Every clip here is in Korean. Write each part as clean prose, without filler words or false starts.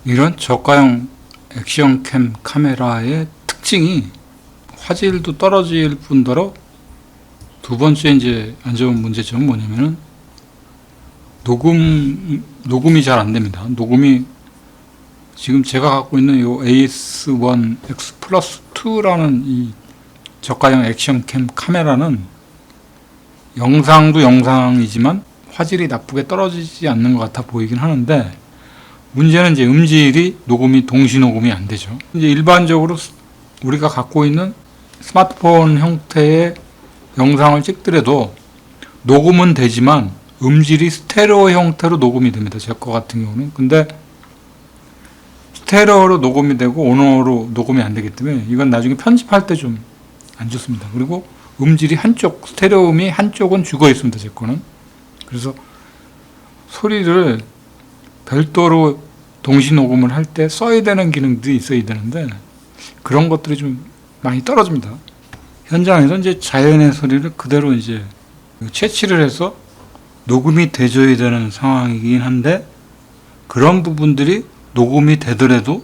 이런 저가형 액션캠 카메라의 특징이 화질도 떨어질 뿐더러 두 번째 이제 안 좋은 문제점은 뭐냐면은 녹음이 잘 안 됩니다. 녹음이 지금 제가 갖고 있는 이 AS1 X 플러스 2라는 이 저가형 액션캠 카메라는 영상도 영상이지만 화질이 나쁘게 떨어지지 않는 것 같아 보이긴 하는데, 문제는 이제 음질이 동시 녹음이 안 되죠. 이제 일반적으로 우리가 갖고 있는 스마트폰 형태의 영상을 찍더라도 녹음은 되지만 음질이 스테레오 형태로 녹음이 됩니다. 제 거 같은 경우는. 근데 스테레오로 녹음이 되고 오노로 녹음이 안 되기 때문에 이건 나중에 편집할 때 좀 안 좋습니다. 그리고 음질이 스테레오음이 한쪽은 죽어 있습니다. 제 거는. 그래서 소리를 별도로 동시 녹음을 할 때 써야 되는 기능들이 있어야 되는데 그런 것들이 좀 많이 떨어집니다. 현장에서 이제 자연의 소리를 그대로 이제 채취를 해서 녹음이 돼줘야 되는 상황이긴 한데, 그런 부분들이 녹음이 되더라도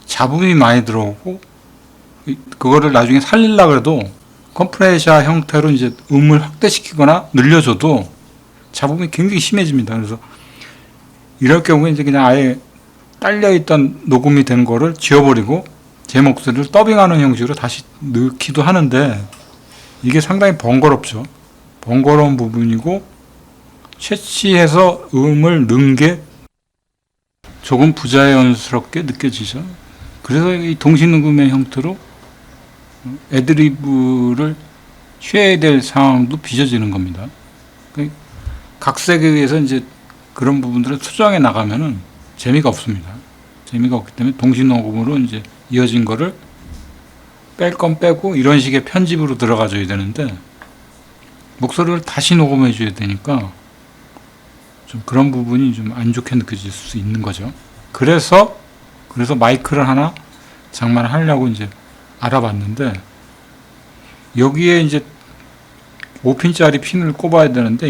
잡음이 많이 들어오고, 그거를 나중에 살리려고 해도 컴프레셔 형태로 이제 음을 확대시키거나 늘려줘도 잡음이 굉장히 심해집니다. 그래서 이럴 경우에 이제 그냥 아예 딸려있던 녹음이 된 거를 지워버리고 제 목소리를 더빙하는 형식으로 다시 넣기도 하는데, 이게 상당히 번거롭죠. 번거로운 부분이고 채취해서 음을 넣은 게 조금 부자연스럽게 느껴지죠. 그래서 이 동시 녹음의 형태로 애드리브를 취해야 될 상황도 빚어지는 겁니다. 각색에 의해서 이제 그런 부분들을 수정해 나가면은 재미가 없습니다. 재미가 없기 때문에 동시 녹음으로 이제 이어진 거를 뺄 건 빼고 이런 식의 편집으로 들어가 줘야 되는데, 목소리를 다시 녹음해 줘야 되니까 좀 그런 부분이 좀 안 좋게 느껴질 수 있는 거죠. 그래서 마이크를 하나 장만하려고 이제 알아봤는데, 여기에 이제 5핀짜리 핀을 꼽아야 되는데,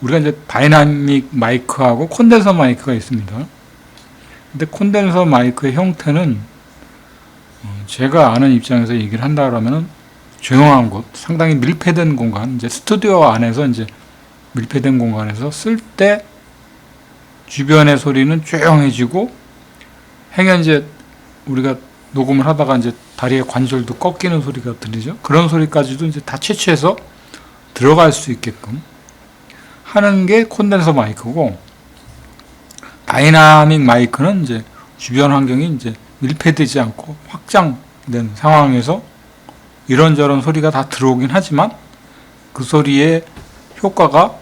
우리가 이제 다이나믹 마이크하고 콘덴서 마이크가 있습니다. 근데 콘덴서 마이크의 형태는 제가 아는 입장에서 얘기를 한다 그러면은 조용한 곳, 상당히 밀폐된 공간, 이제 스튜디오 안에서 이제 밀폐된 공간에서 쓸 때 주변의 소리는 조용해지고, 행여 이제 우리가 녹음을 하다가 이제 다리의 관절도 꺾이는 소리가 들리죠. 그런 소리까지도 이제 다 채취해서 들어갈 수 있게끔 하는 게 콘덴서 마이크고, 다이나믹 마이크는 이제 주변 환경이 이제 밀폐되지 않고 확장된 상황에서 이런저런 소리가 다 들어오긴 하지만 그 소리의 효과가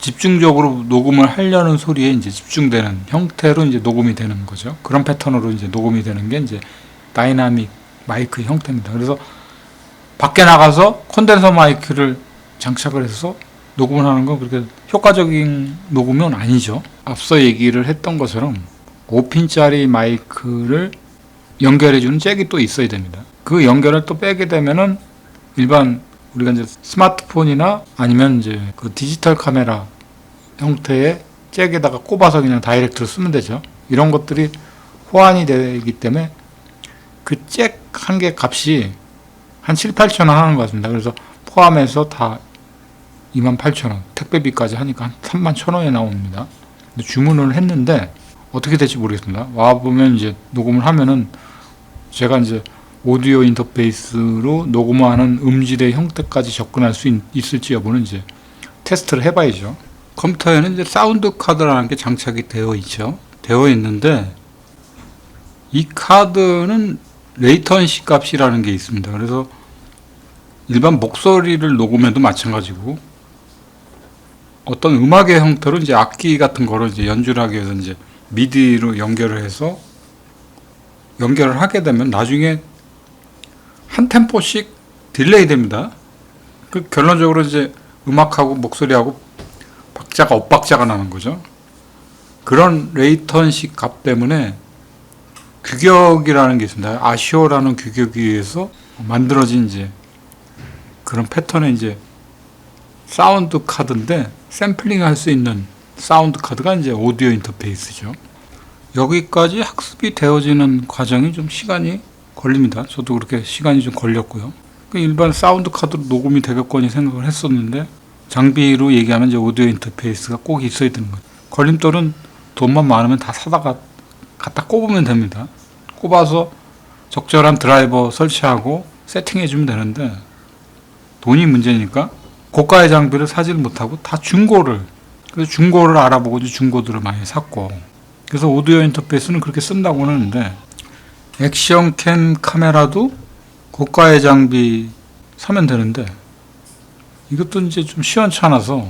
집중적으로 녹음을 하려는 소리에 이제 집중되는 형태로 이제 녹음이 되는 거죠. 그런 패턴으로 이제 녹음이 되는 게 이제 다이나믹 마이크 형태입니다. 그래서 밖에 나가서 콘덴서 마이크를 장착을 해서 녹음을 하는 건 그렇게 효과적인 녹음은 아니죠. 앞서 얘기를 했던 것처럼 5핀짜리 마이크를 연결해주는 잭이 또 있어야 됩니다. 그 연결을 또 빼게 되면은 일반 우리가 이제 스마트폰이나 아니면 이제 그 디지털 카메라 형태의 잭에다가 꼽아서 그냥 다이렉트로 쓰면 되죠. 이런 것들이 호환이 되기 때문에 그 잭 한 개 값이 한 7, 8천 원 하는 것 같습니다. 그래서 포함해서 다 28,000원, 택배비까지 하니까 한 31,000원에 나옵니다. 근데 주문을 했는데 어떻게 될지 모르겠습니다. 와보면 이제 녹음을 하면은 제가 이제 오디오 인터페이스로 녹음하는 음질의 형태까지 접근할 수 있을지 여부는 이제 테스트를 해봐야죠. 컴퓨터에는 이제 사운드 카드라는 게 장착이 되어 있죠. 되어 있는데 이 카드는 레이턴시 값이라는 게 있습니다. 그래서 일반 목소리를 녹음해도 마찬가지고 어떤 음악의 형태로 이제 악기 같은 거를 이제 연주를 하기 위해서 이제 미디로 연결을 해서 연결을 하게 되면 나중에 한 템포씩 딜레이 됩니다. 그 결론적으로 이제 음악하고 목소리하고 엇박자가 나는 거죠. 그런 레이턴시 값 때문에 규격이라는 게 있습니다. 아시오라는 규격에 의해서 만들어진 이제 그런 패턴의 이제 사운드 카드인데 샘플링 할 수 있는 사운드 카드가 이제 오디오 인터페이스죠. 여기까지 학습이 되어지는 과정이 좀 시간이 걸립니다. 저도 그렇게 시간이 좀 걸렸고요. 일반 사운드 카드로 녹음이 되겠거니 생각을 했었는데, 장비로 얘기하면 이제 오디오 인터페이스가 꼭 있어야 되는 거죠. 걸림돌은 돈만 많으면 다 사다가 갖다 꼽으면 됩니다. 꼽아서 적절한 드라이버 설치하고 세팅해주면 되는데, 돈이 문제니까 고가의 장비를 사지를 못하고 다 그래서 중고를 알아보고 중고들을 많이 샀고, 그래서 오디오 인터페이스는 그렇게 쓴다고는 하는데, 액션캠 카메라도 고가의 장비 사면 되는데, 이것도 이제 좀 시원찮아서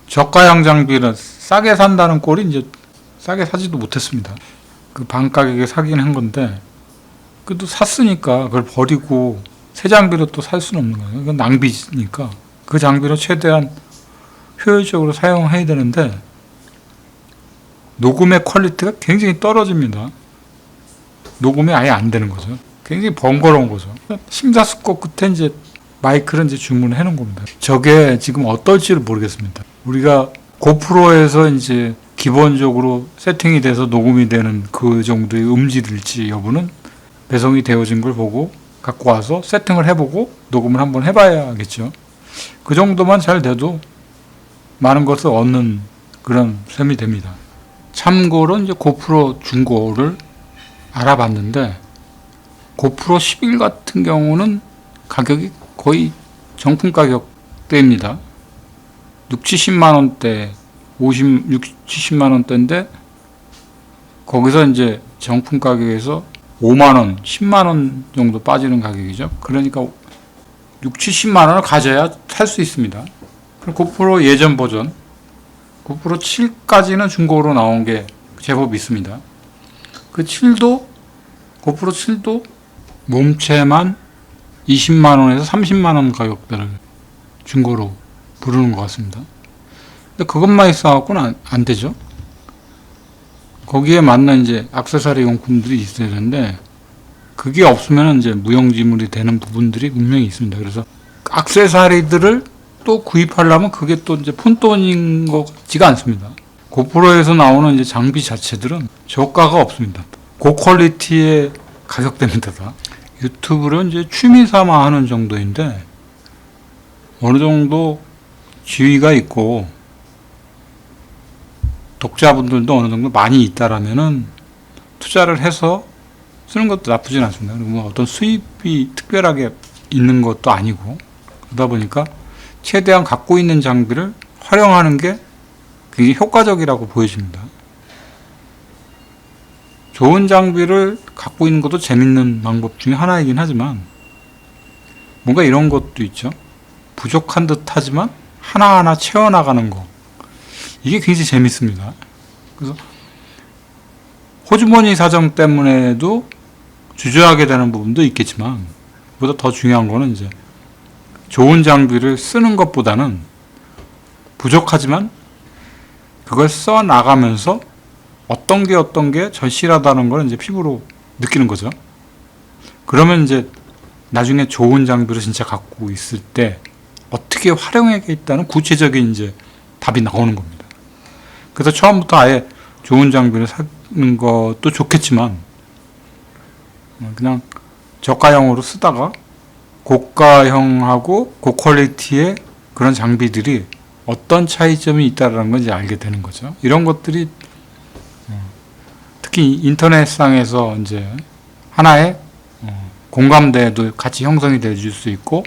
저가형 장비를 싸게 산다는 꼴이 이제 싸게 사지도 못했습니다. 그 반 가격에 사긴 한 건데, 그래도 샀으니까 그걸 버리고 새 장비로 또 살 수는 없는 거예요. 이건 낭비니까 그 장비로 최대한 효율적으로 사용해야 되는데, 녹음의 퀄리티가 굉장히 떨어집니다. 녹음이 아예 안 되는 거죠. 굉장히 번거로운 거죠. 심사숙고 끝에 이제 마이크를 이제 주문해 놓은 겁니다. 저게 지금 어떨지를 모르겠습니다. 우리가 고프로에서 이제 기본적으로 세팅이 돼서 녹음이 되는 그 정도의 음질일지 여부는 배송이 되어진 걸 보고 갖고 와서 세팅을 해보고 녹음을 한번 해봐야겠죠. 그 정도만 잘 돼도 많은 것을 얻는 그런 셈이 됩니다. 참고로 이제 고프로 중고를 알아봤는데, 고프로 11 같은 경우는 가격이 거의 정품 가격대입니다. 6, 70만 원대, 56, 70만 원대인데, 거기서 이제 정품 가격에서 5만 원, 10만 원 정도 빠지는 가격이죠. 그러니까 6, 70만 원을 가져야 살 수 있습니다. 그럼 고프로 예전 버전, 고프로 7까지는 중고로 나온 게 제법 있습니다. 그 7도, 고프로 7도 몸체만 20만 원에서 30만 원 가격대를 중고로 부르는 것 같습니다. 근데 그것만 있어갖고는 안 되죠. 거기에 맞는 이제 액세서리 용품들이 있어야 되는데, 그게 없으면 이제 무용지물이 되는 부분들이 분명히 있습니다. 그래서 액세서리들을 또 구입하려면 그게 또 이제 푼돈인 것 같지가 않습니다. 고프로에서 나오는 이제 장비 자체들은 저가가 없습니다. 고퀄리티의 가격대입니다. 다. 유튜브를 이제 취미 삼아 하는 정도인데, 어느 정도 지위가 있고 독자분들도 어느 정도 많이 있다라면은 투자를 해서 쓰는 것도 나쁘진 않습니다. 그리고 뭐 어떤 수입이 특별하게 있는 것도 아니고, 그러다 보니까 최대한 갖고 있는 장비를 활용하는 게 굉장히 효과적이라고 보여집니다. 좋은 장비를 갖고 있는 것도 재밌는 방법 중에 하나이긴 하지만, 뭔가 이런 것도 있죠. 부족한 듯 하지만 하나하나 채워나가는 거. 이게 굉장히 재밌습니다. 그래서 호주머니 사정 때문에도 주저하게 되는 부분도 있겠지만, 그보다 더 중요한 거는 이제 좋은 장비를 쓰는 것보다는 부족하지만 그걸 써 나가면서 어떤 게 절실하다는 걸 이제 피부로 느끼는 거죠. 그러면 이제 나중에 좋은 장비를 진짜 갖고 있을 때 어떻게 활용하겠다는 구체적인 이제 답이 나오는 겁니다. 그래서 처음부터 아예 좋은 장비를 사는 것도 좋겠지만, 그냥 저가형으로 쓰다가 고가형하고 고퀄리티의 그런 장비들이 어떤 차이점이 있다는 걸 이제 알게 되는 거죠. 이런 것들이 특히 인터넷상에서 이제 하나의 공감대도 같이 형성이 될 수 있고,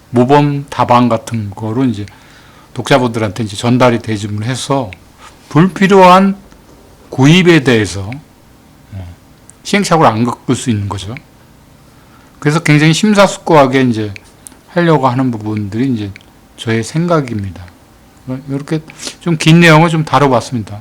모범 답안 같은 거로 이제 독자분들한테 이제 전달이 되줌을 해서 불필요한 구입에 대해서 시행착오를 안 겪을 수 있는 거죠. 그래서 굉장히 심사숙고하게 이제 하려고 하는 부분들이 이제 저의 생각입니다. 이렇게 좀 긴 내용을 좀 다뤄봤습니다.